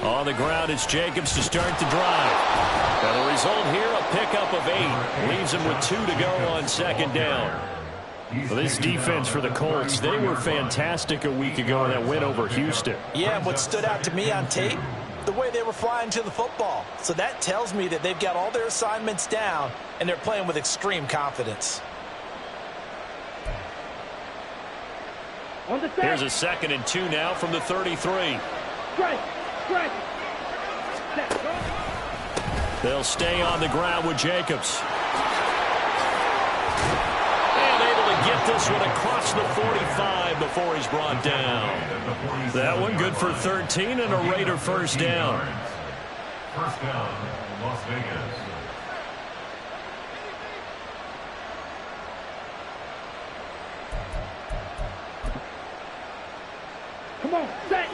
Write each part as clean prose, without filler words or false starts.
On the ground, it's Jacobs to start the drive. Now the result here, a pickup of 8. Leaves him with 2 to go on second down. Well, this defense for the Colts, they were fantastic a week ago in that win over Houston. Yeah, and what stood out to me on tape, the way they were flying to the football. So that tells me that they've got all their assignments down, and they're playing with extreme confidence. Here's a 2nd and 2 now from the 33. They'll stay on the ground with Jacobs. And able to get this one across the 45 before he's brought down. That one good for 13 and a Raider first down. First down, Las Vegas. Come on, set.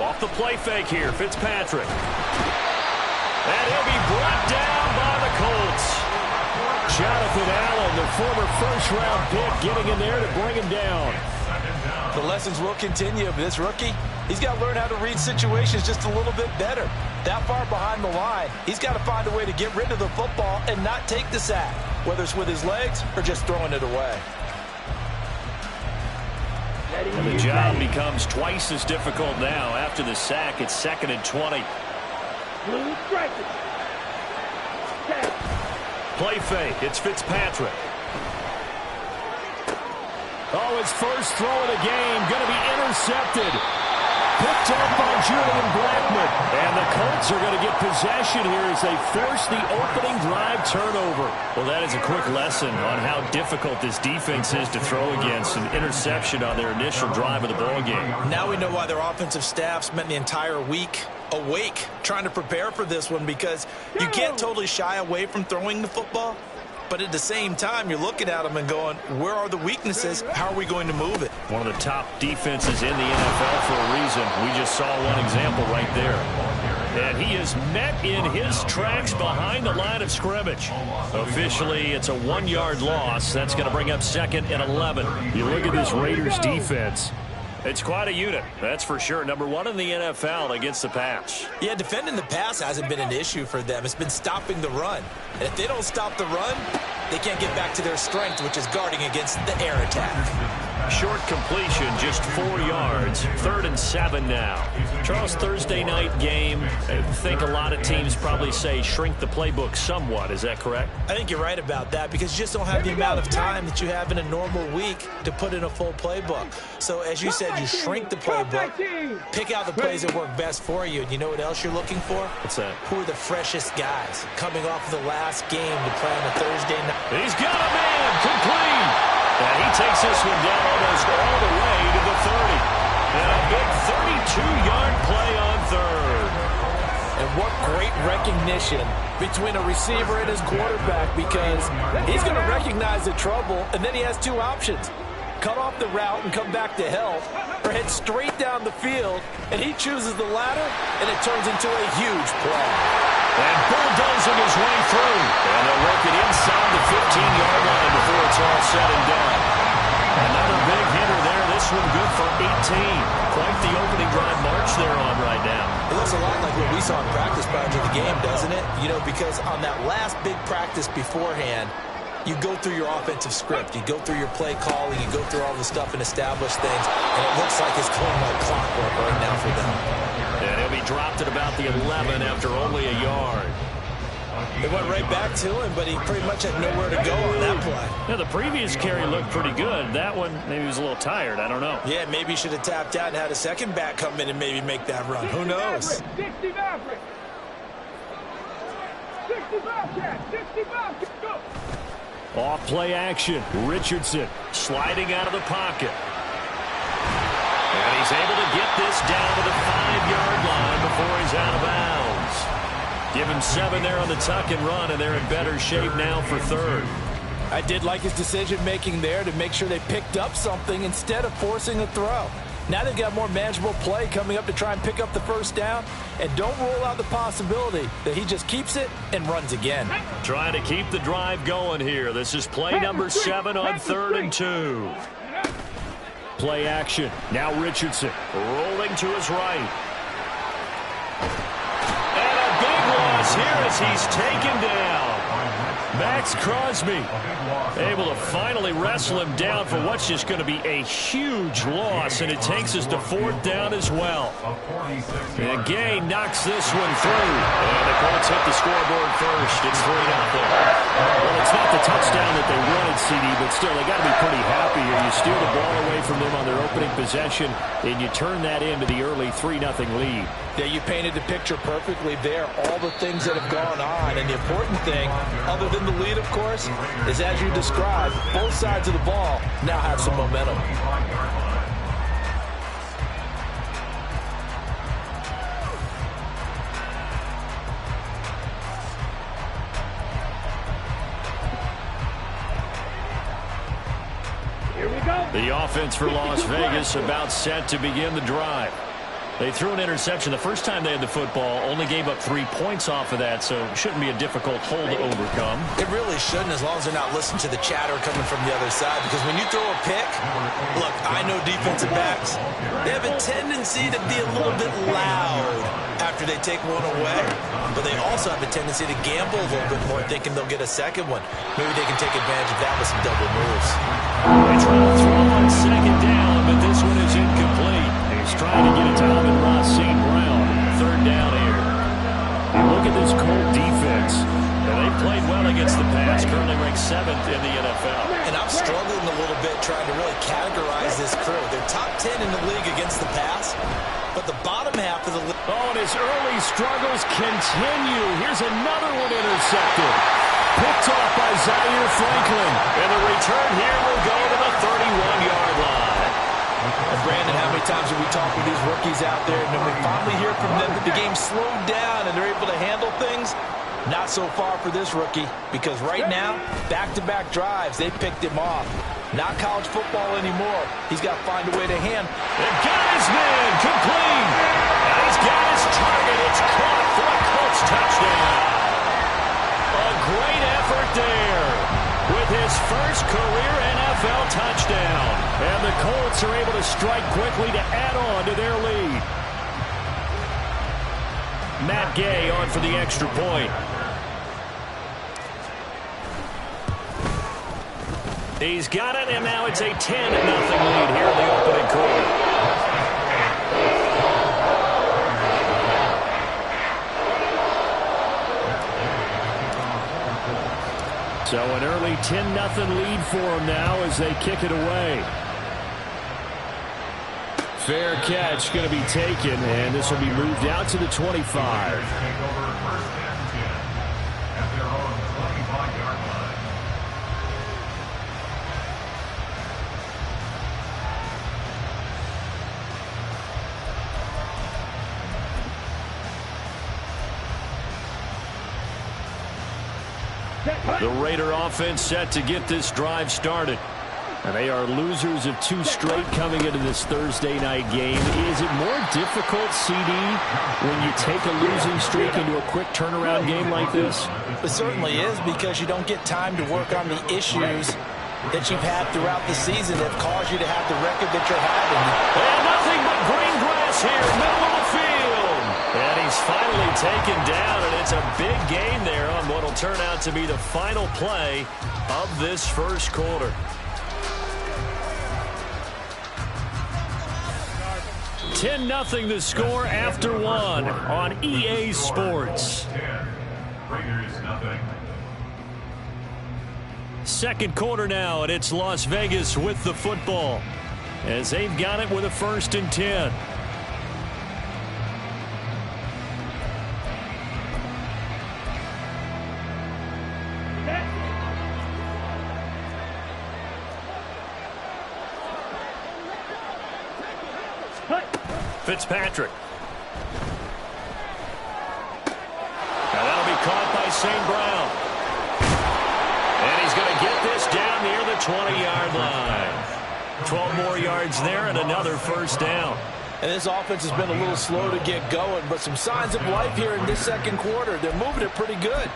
Off the play fake here, Fitzpatrick. And he'll be brought down by the Colts. Jonathan Allen, the former first-round pick, getting in there to bring him down. The lessons will continue of this rookie. He's got to learn how to read situations just a little bit better. That far behind the line, he's got to find a way to get rid of the football and not take the sack, whether it's with his legs or just throwing it away. And the job becomes twice as difficult now. After the sack, it's 2nd and 20. Play fake. It's Fitzpatrick. Oh, his first throw of the game. Going to be intercepted. Picked up by Julian Blackmon. And the Colts are going to get possession here as they force the opening drive turnover. Well, that is a quick lesson on how difficult this defense is to throw against. An interception on their initial drive of the ballgame. Now we know why their offensive staff spent the entire week awake trying to prepare for this one, because you can't totally shy away from throwing the football. But at the same time, you're looking at them and going, where are the weaknesses? How are we going to move it? One of the top defenses in the NFL for a reason. We just saw one example right there. And he is met in his tracks behind the line of scrimmage. Officially, it's a 1-yard loss. That's going to bring up 2nd and 11. You look at this Raiders defense. It's quite a unit, that's for sure. Number 1 in the NFL against the pass. Yeah, defending the pass hasn't been an issue for them. It's been stopping the run. And if they don't stop the run, they can't get back to their strength, which is guarding against the air attack. Short completion, just 4 yards. 3rd and 7 now. Charles, Thursday night game. I think a lot of teams probably say shrink the playbook somewhat. Is that correct? I think you're right about that, because you just don't have the amount of time that you have in a normal week to put in a full playbook. So as you said, you shrink the playbook, pick out the plays that work best for you. And you know what else you're looking for? What's that? Who are the freshest guys coming off the last game to play on a Thursday night? He's got a man, complete. And he takes this one down almost all the way to the 30. And a big 32-yard play on 3rd. And what great recognition between a receiver and his quarterback, because he's going to recognize the trouble, and then he has 2 options. Cut off the route and come back to help, or head straight down the field, and he chooses the latter, and it turns into a huge play. And bulldozing his way through. And they'll work it inside the 15-yard line before it's all said and done. Another big hitter there. This one good for 18. Quite the opening drive march they're on right now. It looks a lot like what we saw in practice prior to the game, doesn't it? You know, because on that last big practice beforehand, you go through your offensive script. You go through your play calling. You go through all the stuff and establish things. And it looks like it's going like clockwork right now for them. And he'll be dropped at about the 11 after only a yard. They went right back to him, but he pretty much had nowhere to go on that play. Yeah, the previous carry looked pretty good. That one, maybe he was a little tired. I don't know. Yeah, maybe he should have tapped out and had a second back come in and maybe make that run. Who knows? 60 Maverick. 60 Bobcat. 60 Bobcat. Go. Off play action. Richardson sliding out of the pocket. And he's able to get this down to the 5-yard line before he's out of bounds. Give him 7 there on the tuck and run, and they're in better shape now for 3rd. I did like his decision-making there to make sure they picked up something instead of forcing a throw. Now they've got more manageable play coming up to try and pick up the first down. And don't rule out the possibility that he just keeps it and runs again. Trying to keep the drive going here. This is play number 7 on 3rd and 2. Play action. Now Richardson rolling to his right. And a big loss here as he's taken down. Max Crosby able to finally wrestle him down for what's just going to be a huge loss, and it takes us to 4th down as well. And Gay knocks this one through, and the Colts hit the scoreboard first. It's 3-0. Well, it's not the touchdown that they wanted, CD, but still, they got to be pretty happy here. You steal the ball away from them on their opening possession, and you turn that into the early 3-0 lead. Yeah, you painted the picture perfectly there, all the things that have gone on. And the important thing, other than the lead, of course, is as you described, both sides of the ball now have some momentum. Here we go. The offense for Las Vegas about set to begin the drive. They threw an interception the first time they had the football, only gave up 3 points off of that, so it shouldn't be a difficult hole to overcome. It really shouldn't, as long as they're not listening to the chatter coming from the other side, because when you throw a pick, look, I know defensive backs, they have a tendency to be a little bit loud after they take one away, but they also have a tendency to gamble a little bit more, thinking they'll get a second one. Maybe they can take advantage of that with some double moves. They try to throw on 2nd down, but this one is incomplete. He's trying to get it to Amon-Ra St. Brown. 3rd down here. You look at this Colt defense, and they've played well against the pass, currently ranked 7th in the NFL. And I'm struggling a little bit trying to really categorize this crew. They're top 10 in the league against the pass, but the bottom half of the league. Oh, and his early struggles continue. Here's another one intercepted. Picked off by Zaire Franklin. And the return here will go to the 31-yard line. And Brandon, how many times have we talked with these rookies out there, and then we finally hear from them that the game slowed down and they're able to handle things? Not so far for this rookie, because right now, back-to-back drives, they picked him off. Not college football anymore. He's got to find a way to hand. And got his man complete. And he's got his target. It's caught for a Colts touchdown. A great effort there with his first career NFL touchdown. And the Colts are able to strike quickly to add on to their lead. Matt Gay on for the extra point. He's got it, and now it's a 10-0 lead here in the opening quarter. So an early 10-0 lead for them now as they kick it away. Fair catch going to be taken, and this will be moved out to the 25. The Raider offense set to get this drive started. And they are losers of 2 straight coming into this Thursday night game. Is it more difficult, CD, when you take a losing streak into a quick turnaround game like this? It certainly is, because you don't get time to work on the issues that you've had throughout the season that have caused you to have the record that you're having. And nothing but green grass here, middle of the field. And he's finally taken down, and it's a big gain there on what will turn out to be the final play of this first quarter. 10-0 the score after 1 on EA Sports. Second quarter now, and it's Las Vegas with the football as they've got it with a 1st and 10. Fitzpatrick. Now that'll be caught by St. Brown. And he's going to get this down near the 20-yard line. 12 more yards there and another first down. And this offense has been a little slow to get going, but some signs of life here in this second quarter. They're moving it pretty good,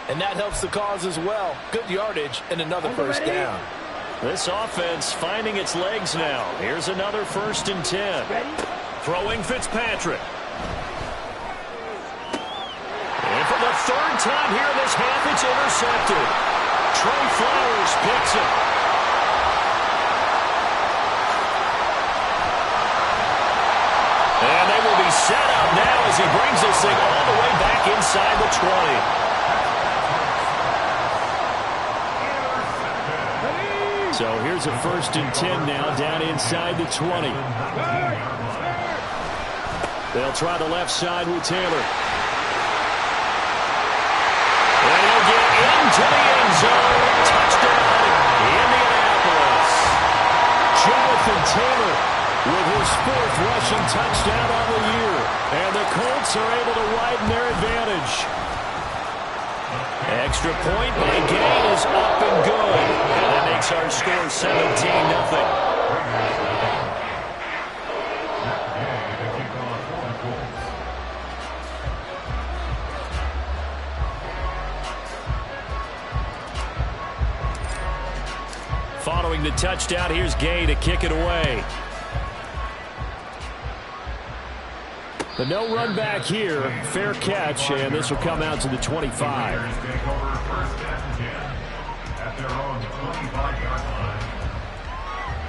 and that helps the cause as well. Good yardage and another first down. This offense finding its legs now. Here's another 1st and 10. Throwing Fitzpatrick. And for the 3rd time here in this half, it's intercepted. Trey Flowers picks it. And they will be set up now as he brings this thing all the way back inside the 20. So here's a 1st and 10 now down inside the 20. They'll try the left side with Taylor. And he'll get into the end zone. Touchdown, Indianapolis. Jonathan Taylor with his 4th rushing touchdown on the year. And the Colts are able to widen their advantage. Extra point by Gay is up and good. And that makes our score 17-0. Following the touchdown, here's Gay to kick it away. The no run back here, fair catch, and this will come out to the 25.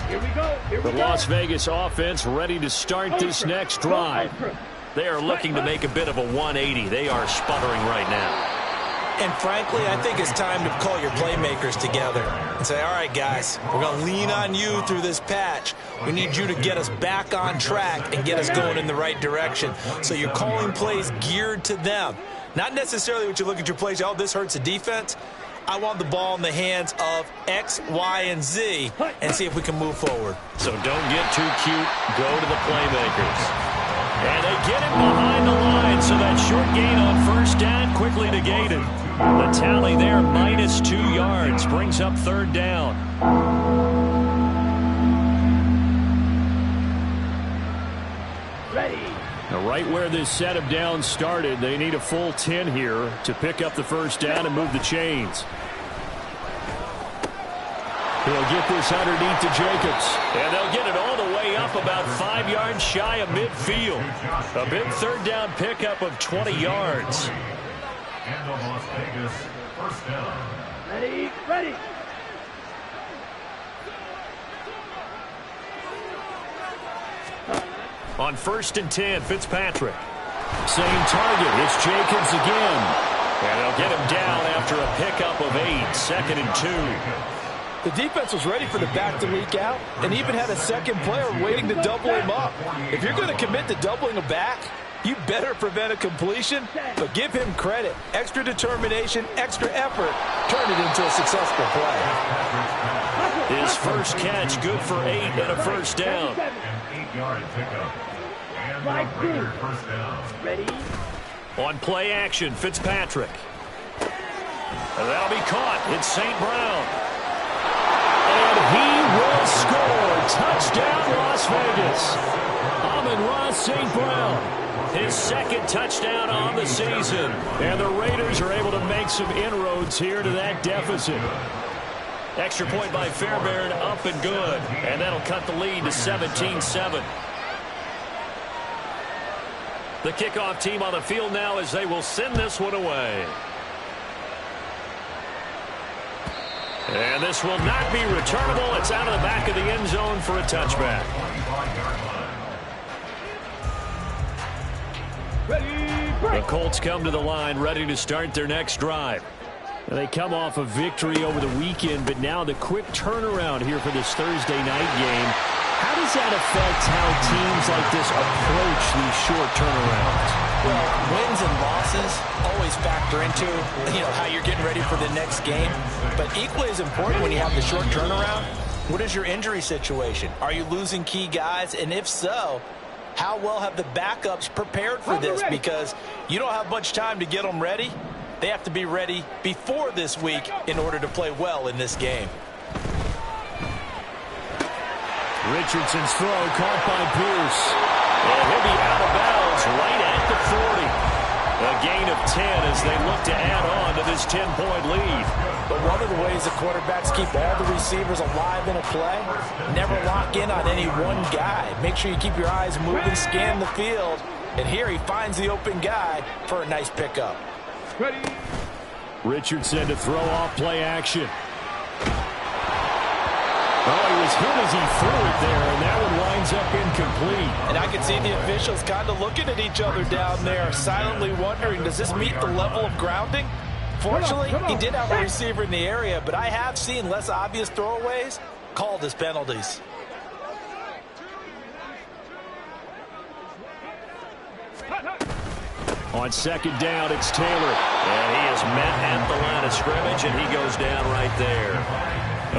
Here we go. The Las Vegas offense ready to start this next drive. They are looking to make a bit of a 180. They are sputtering right now. And frankly, I think it's time to call your playmakers together and say, all right, guys, we're going to lean on you through this patch. We need you to get us back on track and get us going in the right direction. So you're calling plays geared to them. Not necessarily what you look at your plays, oh, this hurts the defense. I want the ball in the hands of X, Y, and Z and see if we can move forward. So don't get too cute. Go to the playmakers. And they get him behind the line, so that short gain on 1st down quickly negated. The tally there, -2 yards, brings up 3rd down. Ready. Now, right where this set of downs started, they need a full 10 here to pick up the 1st down and move the chains. He'll get this underneath to Jacobs. And they'll get it all the way up about 5 yards shy of midfield. A big 3rd down pickup of 20 yards. And the Las Vegas 1st down. Ready. Ready. On 1st and 10, Fitzpatrick. Same target. It's Jacobs again. And they'll get him down after a pickup of 8. 2nd and 2. The defense was ready for the back to leak out and even had a second player waiting to double him up. If you're going to commit to doubling a back, you better prevent a completion, but give him credit. Extra determination, extra effort, turn it into a successful play. His first catch, good for 8 and a 1st down. An 8-yard pickup. And the 1st down. Ready. On play action, Fitzpatrick. And that'll be caught. It's St. Brown. And he will score. Touchdown, Las Vegas. Amon-Ra St. Brown. His 2nd touchdown on the season. And the Raiders are able to make some inroads here to that deficit. Extra point by Fairbairn, up and good. And that'll cut the lead to 17-7. The kickoff team on the field now as they will send this one away. And this will not be returnable. It's out of the back of the end zone for a touchback. The Colts come to the line ready to start their next drive. They come off a victory over the weekend, but now the quick turnaround here for this Thursday night game. How does that affect how teams like this approach these short turnarounds? Well, wins and losses always factor into, how you're getting ready for the next game. But equally as important when you have the short turnaround, what is your injury situation? Are you losing key guys? And if so, how well have the backups prepared for this? Because you don't have much time to get them ready. They have to be ready before this week in order to play well in this game. Richardson's throw caught by Pierce. And he'll be out of bounds right at the 40. A gain of 10 as they look to add on to this 10-point lead. But one of the ways the quarterbacks keep all the receivers alive in a play, never lock in on any one guy. Make sure you keep your eyes moving, scan the field. And here he finds the open guy for a nice pickup. Ready. Richardson to throw off play action. Oh, he was hit as he threw it there, and that one winds up incomplete. And I can see the officials kind of looking at each other down there, silently wondering, does this meet the level of grounding? Fortunately, he did have a receiver in the area, but I have seen less obvious throwaways called as penalties. On second down, it's Taylor. And he is met at the line of scrimmage, and he goes down right there.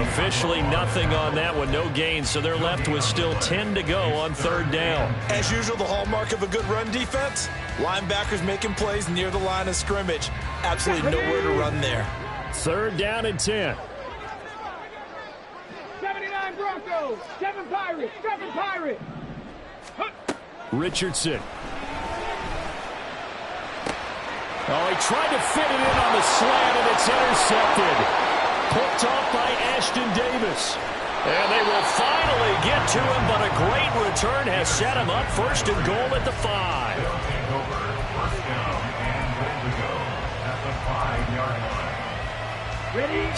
Officially nothing on that one, no gain, so they're left with still 10 to go on third down. As usual, the hallmark of a good run defense, linebackers making plays near the line of scrimmage. Absolutely nowhere to run there. Third down and 10. 79 Broncos, 7 Pirates, 7 Pirates. Richardson. Oh, he tried to fit it in on the slant, and it's intercepted. Picked off by Ashton Davis. And they will finally get to him, but a great return has set him up first and goal at the 5.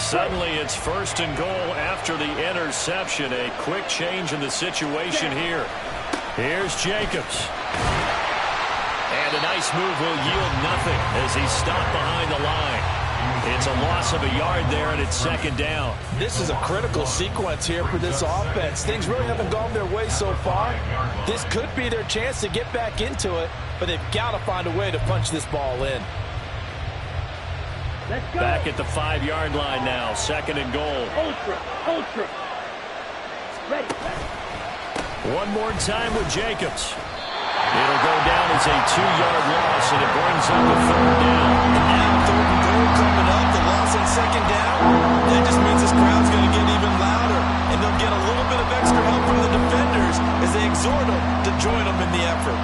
Suddenly it's first and goal after the interception. A quick change in the situation here. Here's Jacobs. And a nice move will yield nothing as he's stopped behind the line. It's a loss of a yard there, and it's second down. This is a critical sequence here for this offense. Things really haven't gone their way so far. This could be their chance to get back into it, but they've got to find a way to punch this ball in. Let's go. Back at the 5-yard line now, second and goal. Ultra. Ready. One more time with Jacobs. It'll go down as a 2-yard loss, and it brings up a third down. And now third and goal coming up. The loss on second down. That just means this crowd's going to get even louder. And they'll get a little bit of extra help from the defenders as they exhort them to join them in the effort.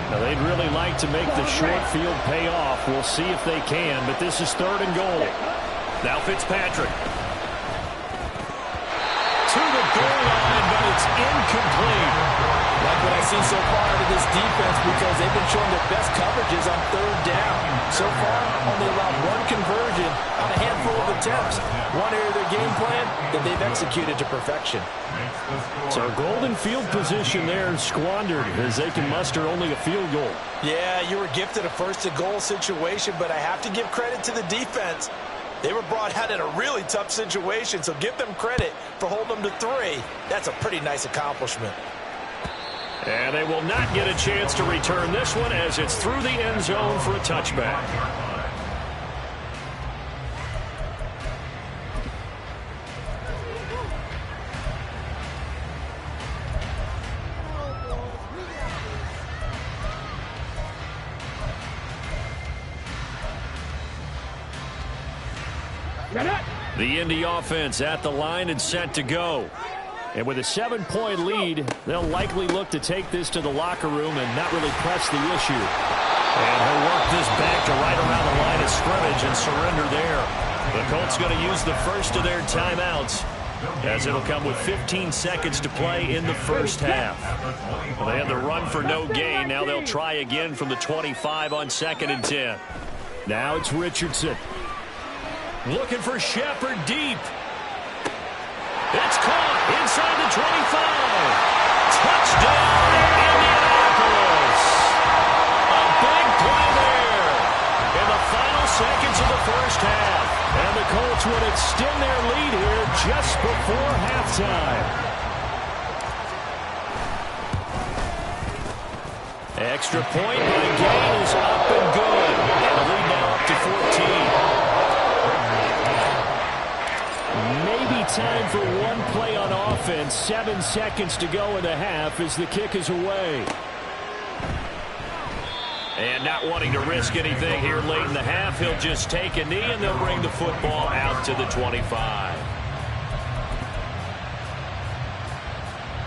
Now, they'd really like to make the short field pay off. We'll see if they can, but this is third and goal. Now Fitzpatrick. To the goal line, but it's incomplete. Like what I've seen so far out of this defense, because they've been showing their best coverages on third down. So far, only allowed one conversion on a handful of attempts. One area of their game plan that they've executed to perfection. So golden field position there squandered as they can muster only a field goal. Yeah, you were gifted a first-and-goal situation, but I have to give credit to the defense. They were brought out in a really tough situation, so give them credit for holding them to 3. That's a pretty nice accomplishment. And they will not get a chance to return this one as it's through the end zone for a touchback. The Indy offense at the line and set to go. And with a 7-point lead, they'll likely look to take this to the locker room and not really press the issue. And he'll work this back to right around the line of scrimmage and surrender there. The Colts going to use the first of their timeouts, as it'll come with 15 seconds to play in the first half. Well, they had the run for no gain. Now they'll try again from the 25 on second and 10. Now it's Richardson. Looking for Shepard deep. It's caught inside the 25. Touchdown, Indianapolis. A big play there in the final seconds of the first half. And the Colts would extend their lead here just before halftime. Extra point by Gain is up and good. And the lead now up to 14. Maybe time for one play on offense. 7 seconds to go in the half as the kick is away. And not wanting to risk anything here late in the half, he'll just take a knee, and they'll bring the football out to the 25.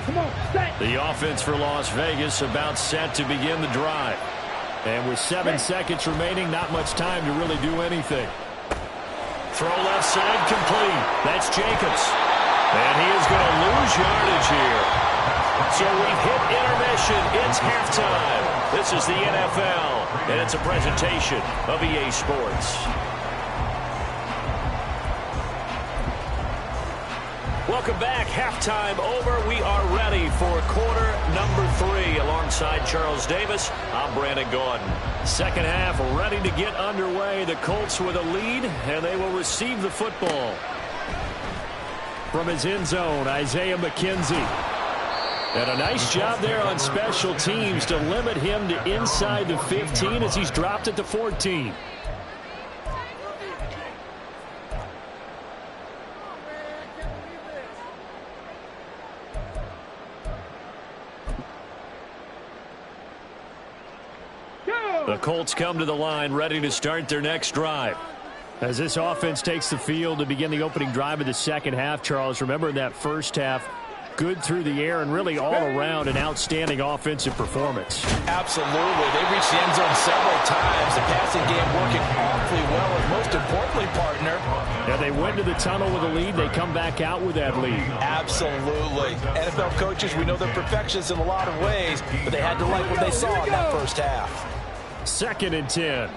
Come on, set. The offense for Las Vegas about set to begin the drive. And with 7 seconds remaining, not much time to really do anything. Throw left side complete. That's Jacobs. And he is going to lose yardage here. So we've hit intermission. It's halftime. This is the NFL, and it's a presentation of EA Sports. Welcome back. Halftime over. We are ready for quarter number 3. Alongside Charles Davis, I'm Brandon Gordon. Second half ready to get underway. The Colts with a lead, and they will receive the football. From his end zone, Isaiah McKenzie. And a nice job there on special teams to limit him to inside the 15 as he's dropped it to 14. The Colts come to the line ready to start their next drive. As this offense takes the field to begin the opening drive of the second half, Charles, remember in that first half, good through the air and really all around an outstanding offensive performance. Absolutely. They reached the end zone several times. The passing game working awfully well, and most importantly, partner. Yeah, they went to the tunnel with a lead. They come back out with that lead. Absolutely. NFL coaches, we know they're perfectionists in a lot of ways, but they had to like what they saw in that first half. 2nd and 10.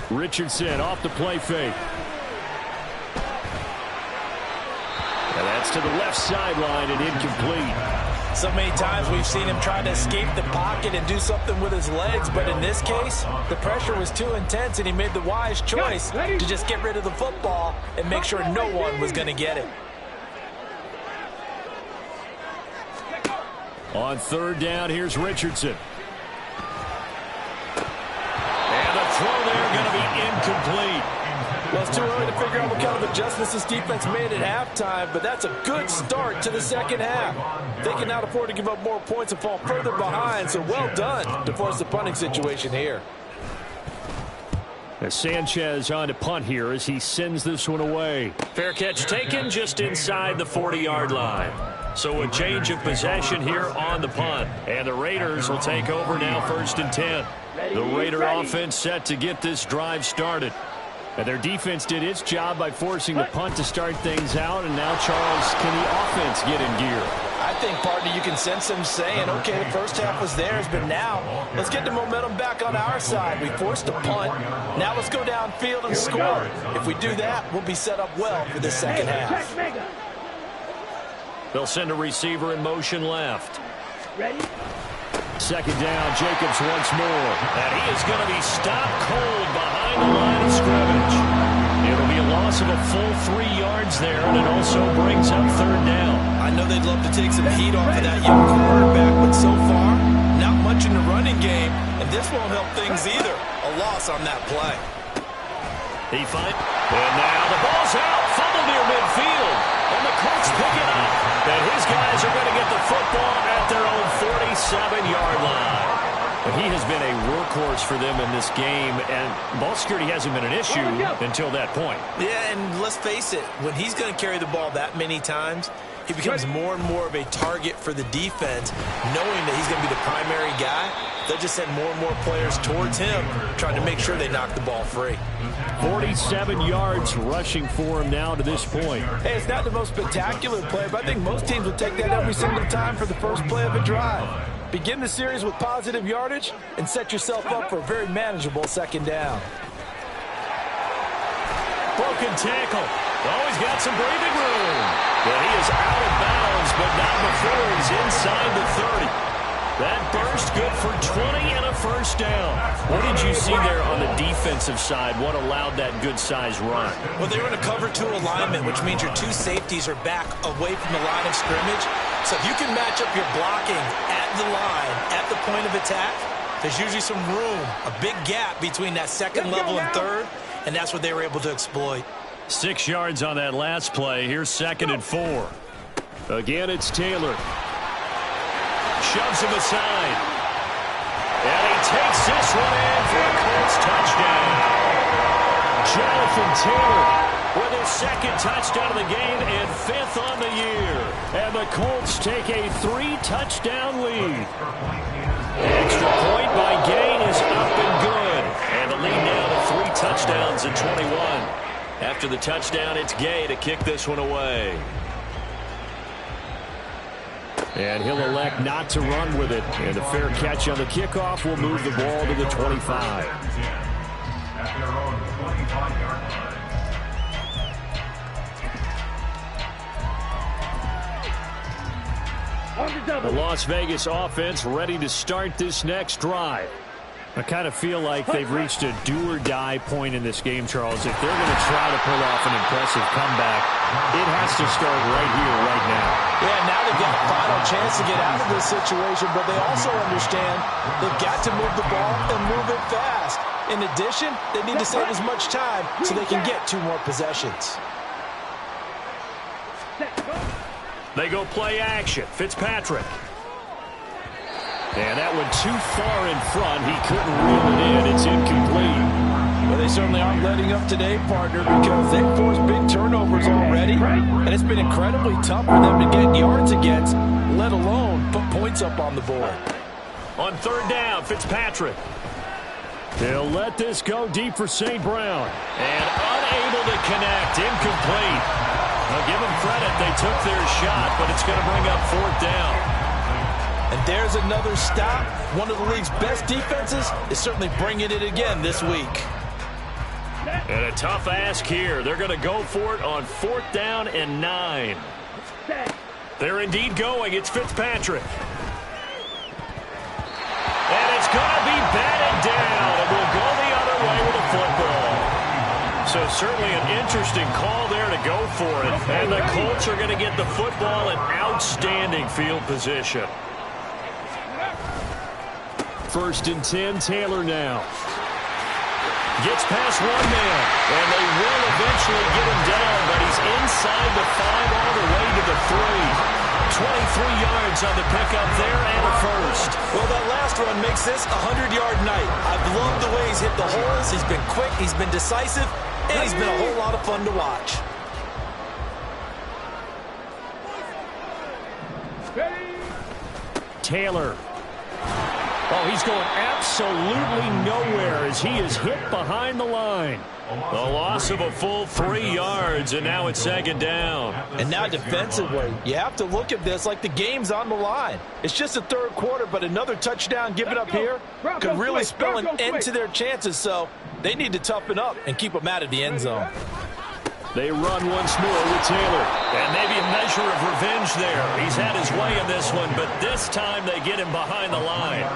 Richardson off the play fake. And that's to the left sideline and incomplete. So many times we've seen him try to escape the pocket and do something with his legs, but in this case, the pressure was too intense and he made the wise choice to just get rid of the football and make sure no one was going to get it. On 3rd down, here's Richardson. And the throw there going to be incomplete. Well, it's too early to figure out what kind of adjustments this defense made at halftime, but that's a good start to the second half. They cannot afford to give up more points and fall further behind, so well done to force the punting situation here. As Sanchez on to punt here as he sends this one away. Fair catch taken just inside the 40-yard line. So a change of possession here on the punt. And the Raiders will take over now 1st and 10. The Raider offense set to get this drive started. And their defense did its job by forcing the punt to start things out. And now, Charles, can the offense get in gear? I think, partner, you can sense them saying, okay, the first half was theirs, but now let's get the momentum back on our side. We forced a punt. Now let's go downfield and score. If we do that, we'll be set up well for the second half. They'll send a receiver in motion left. Ready? 2nd down, Jacobs once more. And he is going to be stopped cold behind the line of scrimmage. It'll be a loss of a full 3 yards there, and it also brings up 3rd down. I know they'd love to take some heat off of that young quarterback, but so far, not much in the running game, and this won't help things either. A loss on that play. And now the ball's out, fumbled near midfield, and the Colts pick it up. And his guys are going to get the football at their own 47-yard line. But he has been a workhorse for them in this game, and ball security hasn't been an issue until that point. Yeah, and let's face it, when he's going to carry the ball that many times, he becomes more and more of a target for the defense, knowing that he's going to be the primary guy. They'll just send more and more players towards him, trying to make sure they knock the ball free. 47 yards rushing for him now to this point. Hey, it's not the most spectacular play, but I think most teams will take that every single time for the first play of a drive. Begin the series with positive yardage and set yourself up for a very manageable 2nd down. Broken tackle. Always got some breathing room. But he is out of bounds, but not before he's inside the 30. That burst good for 20 and a 1st down. What did you see there on the defensive side? What allowed that good-sized run? Well, they were in a cover 2 alignment, which means your 2 safeties are back away from the line of scrimmage. So if you can match up your blocking at the line, at the point of attack, there's usually some room, a big gap between that 2nd level and 3rd, and that's what they were able to exploit. 6 yards on that last play. Here's 2nd and 4. Again, it's Taylor. Shoves him aside. takes this one in for a Colts touchdown. Jonathan Taylor with his second touchdown of the game and 5th on the year. And the Colts take a 3-touchdown lead. Extra point by Gay is up and good. And the lead now to 3 touchdowns at 21. After the touchdown, it's Gay to kick this one away. And he'll elect not to run with it. And a fair catch on the kickoff will move the ball to the 25. At their own 25-yard line. The Las Vegas offense ready to start this next drive. I kind of feel like they've reached a do-or-die point in this game, Charles. If they're going to try to pull off an impressive comeback, it has to start right here, right now. Yeah, now they've got a final chance to get out of this situation, but they also understand they've got to move the ball and move it fast. In addition, they need to save as much time so they can get 2 more possessions. They go play action. Fitzpatrick. And that one too far in front. He couldn't reel it in. It's incomplete. Well, they certainly aren't letting up today, partner, because they've forced big turnovers already. And it's been incredibly tough for them to get yards against, let alone put points up on the board. On 3rd down, Fitzpatrick. They'll let this go deep for St. Brown. And unable to connect. Incomplete. I'll give them credit. They took their shot, but it's going to bring up 4th down. And there's another stop. One of the league's best defenses is certainly bringing it again this week. And a tough ask here. They're going to go for it on 4th down and 9. They're indeed going. It's Fitzpatrick. And it's going to be batted down. And we'll go the other way with the football. So certainly an interesting call there to go for it. And the Colts are going to get the football in outstanding field position. 1st and 10, Taylor now. Gets past one man, and they will eventually get him down, but he's inside the 5 all the way to the 3. 23 yards on the pickup there and a first. Well, that last run makes this a 100-yard night. I've loved the way he's hit the holes. He's been quick, he's been decisive, and he's been a whole lot of fun to watch. Taylor. Oh, he's going absolutely nowhere as he is hit behind the line. The loss of a full 3 yards, and now it's 2nd down. And now defensively, you have to look at this like the game's on the line. It's just the 3rd quarter, but another touchdown given up here could really spell an end to their chances, so they need to toughen up and keep them out of the end zone. They run once more with Taylor. And maybe a measure of revenge there. He's had his way in this one, but this time they get him behind the line.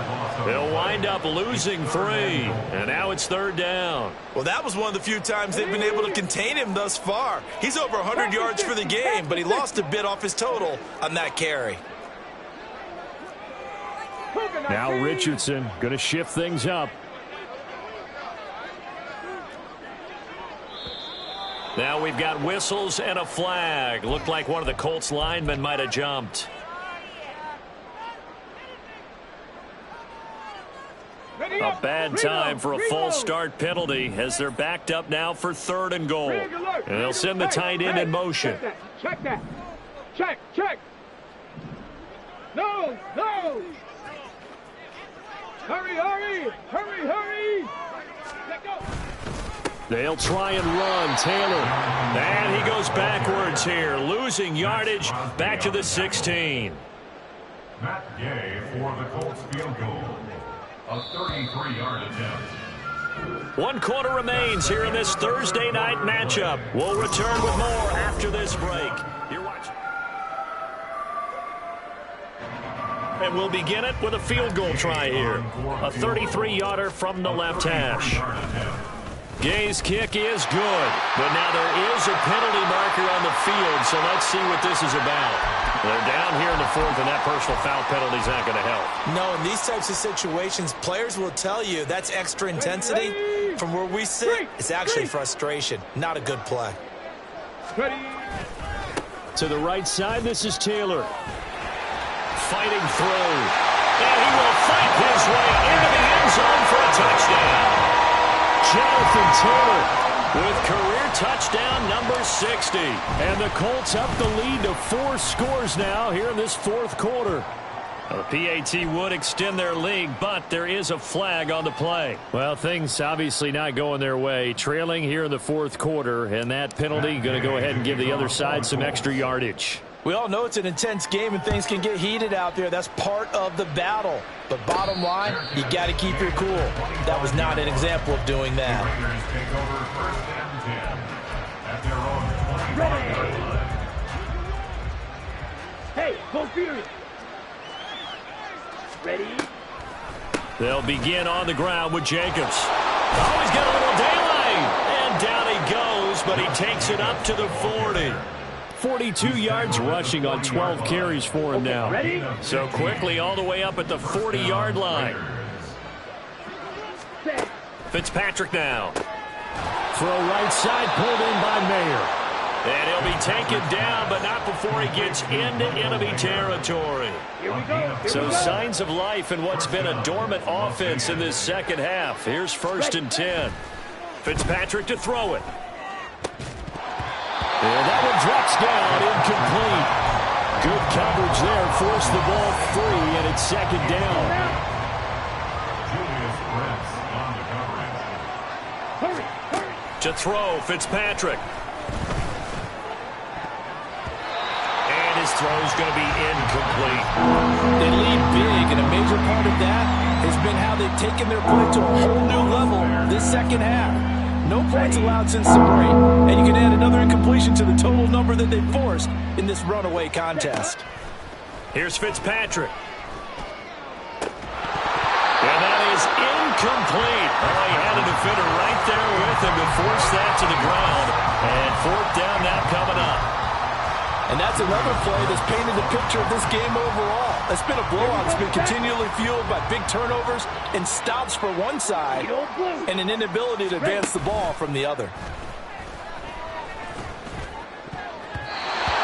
They'll wind up losing 3. And now it's 3rd down. Well, that was one of the few times they've been able to contain him thus far. He's over 100 yards for the game, but he lost a bit off his total on that carry. Now Richardson going to shift things up. Now we've got whistles and a flag. Looked like one of the Colts linemen might have jumped. A bad time for a false start penalty as they're backed up now for 3rd and goal. And they'll send the tight end in motion. Check that. Check. No. Hurry. Let go. They'll try and run. Taylor. And he goes backwards here, losing yardage back to the 16. Matt Gay for the Colts field goal. A 33-yard attempt. 1 quarter remains here in this Thursday night matchup. We'll return with more after this break. You're watching. And we'll begin it with a field goal try here. A 33-yarder from the left hash. Gay's kick is good, but now there is a penalty marker on the field, so let's see what this is about. They're down here in the 4th, and that personal foul penalty is not going to help. No, in these types of situations, players will tell you that's extra intensity. From where we sit, it's actually frustration, not a good play. To the right side, this is Taylor. Fighting through. And he will fight his way into the end zone for a touchdown. Jonathan Taylor with career touchdown number 60. And the Colts up the lead to 4 scores now here in this fourth quarter. The PAT would extend their lead, but there is a flag on the play. Well, things obviously not going their way. Trailing here in the fourth quarter, and that penalty going to go ahead and give the other side some extra yardage. We all know it's an intense game and things can get heated out there. That's part of the battle. But bottom line, you got to keep your cool. That was not an example of doing that. Hey, go Fury. Ready? They'll begin on the ground with Jacobs. Oh, he's got a little daylight. And down he goes, but he takes it up to the 40. 42 yards rushing on 12 carries for him now. Ready? So quickly all the way up at the 40-yard line. Fitzpatrick now. Throw right side, pulled in by Mayer. And he'll be taken down, but not before he gets into enemy territory. So signs of life in what's been a dormant offense in this second half. Here's 1st and 10. Fitzpatrick to throw it. And that one drops down, incomplete. Good coverage there, forced the ball free, and it's 2nd down. To throw, Fitzpatrick. And his throw's going to be incomplete. They lead big, and a major part of that has been how they've taken their play to a whole new level this second half. No points allowed since the break, and you can add another incompletion to the total number that they forced in this runaway contest. Here's Fitzpatrick. And that is incomplete. Oh, he had a defender right there with him to force that to the ground. And 4th down now coming up. And that's another play that's painted the picture of this game overall. It's been a blowout. It's been continually fueled by big turnovers and stops for one side and an inability to advance the ball from the other.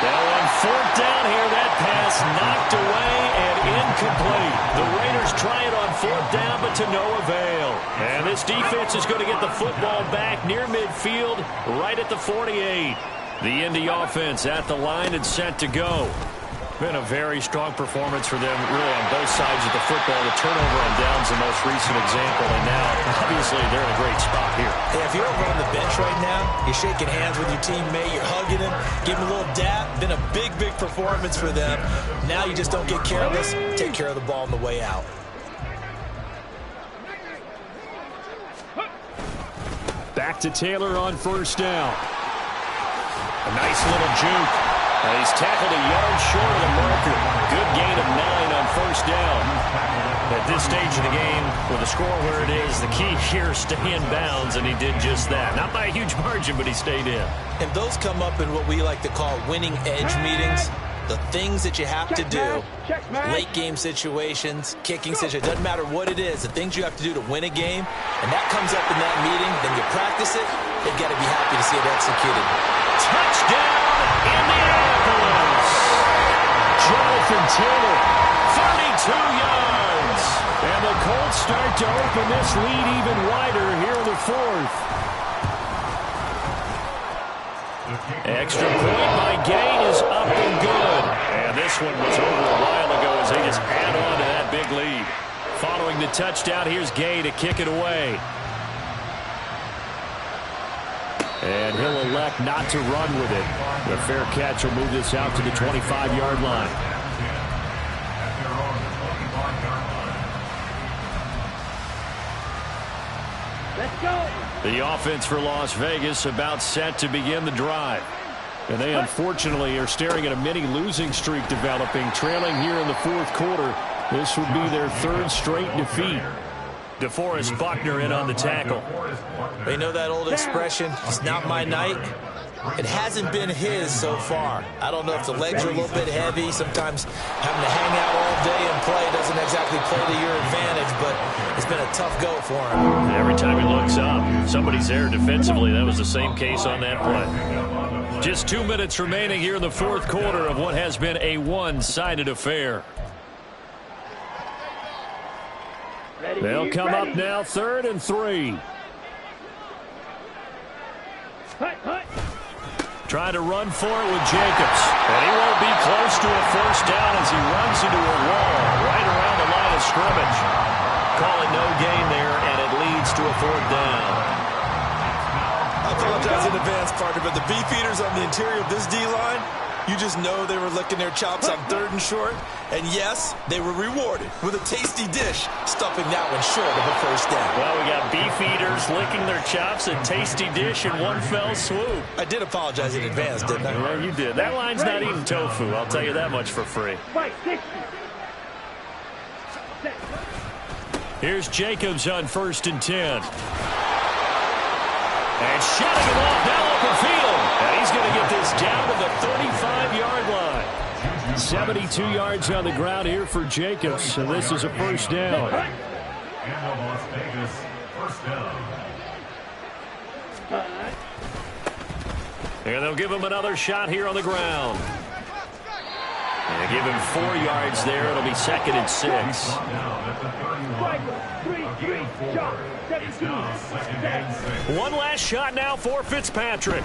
Now on 4th down here, that pass knocked away and incomplete. The Raiders try it on 4th down, but to no avail. And this defense is going to get the football back near midfield, right at the 48. The Indy offense at the line and set to go. Been a very strong performance for them, really, on both sides of the football. The turnover on downs the most recent example, and now, obviously, they're in a great spot here. Hey, if you're over on the bench right now, you're shaking hands with your teammate, you're hugging him, giving him a little dap. Been a big, big performance for them. Now you just don't get careless. Take care of the ball on the way out. Back to Taylor on 1st down. A nice little juke. He's tackled a yard short of the marker. Good gain of 9 on 1st down. At this stage of the game, with the score where it is, the key here is stay in bounds, and he did just that. Not by a huge margin, but he stayed in. And those come up in what we like to call winning edge meetings. The things that you have to do, late game situations, kicking situations, doesn't matter what it is, the things you have to do to win a game, and that comes up in that meeting, then you practice it, they've got to be happy to see it executed. Touchdown, Indianapolis! Jonathan Taylor, 32 yards. And the Colts start to open this lead even wider here in the 4th. Extra point by Gain is up and good. And this one was over a while ago as they just add on to that big lead. Following the touchdown, here's Gay to kick it away. And he'll elect not to run with it. The fair catch will move this out to the 25-yard line. Let's go. The offense for Las Vegas about set to begin the drive. And they unfortunately are staring at a mini losing streak developing, trailing here in the 4th quarter. This would be their 3rd straight defeat. DeForest Buckner in on the tackle. They know that old expression, it's not my night. It hasn't been his so far. I don't know if the legs are a little bit heavy. Sometimes having to hang out all day and play doesn't exactly play to your advantage, but it's been a tough go for him. Every time he looks up, somebody's there defensively. That was the same case on that play. Just 2 minutes remaining here in the 4th quarter of what has been a one-sided affair. They'll come up now, 3rd and 3. Trying to run for it with Jacobs. And he won't be close to a first down as he runs into a wall right around the line of scrimmage. Call it no gain there, and it leads to a 4th down. I apologize in advance, partner, but the beefeaters on the interior of this D-line, you just know they were licking their chops on 3rd and short. And yes, they were rewarded with a tasty dish, stuffing that one short of a first down. Well, we got beefeaters licking their chops, a tasty dish in one fell swoop. I did apologize in advance, didn't I? Yeah, you did. That line's not eating tofu, I'll tell you that much for free. Here's Jacobs on 1st and 10. And shutting him off now open field. And he's going to get this down to the 35-yard line. 72 yards on the ground here for Jacobs. So this is a first down. And the Las Vegas first down. And they'll give him another shot here on the ground. And they give him 4 yards there. It'll be 2nd and 6. Down at the 31. One last shot now for Fitzpatrick.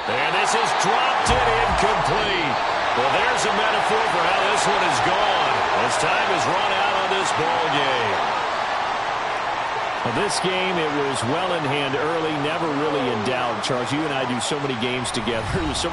And this is dropped and incomplete. Well, there's a metaphor for how this one is gone. As time has run out on this ball game. Well, this game, it was well in hand early, never really in doubt. Charles, you and I do so many games together. It was so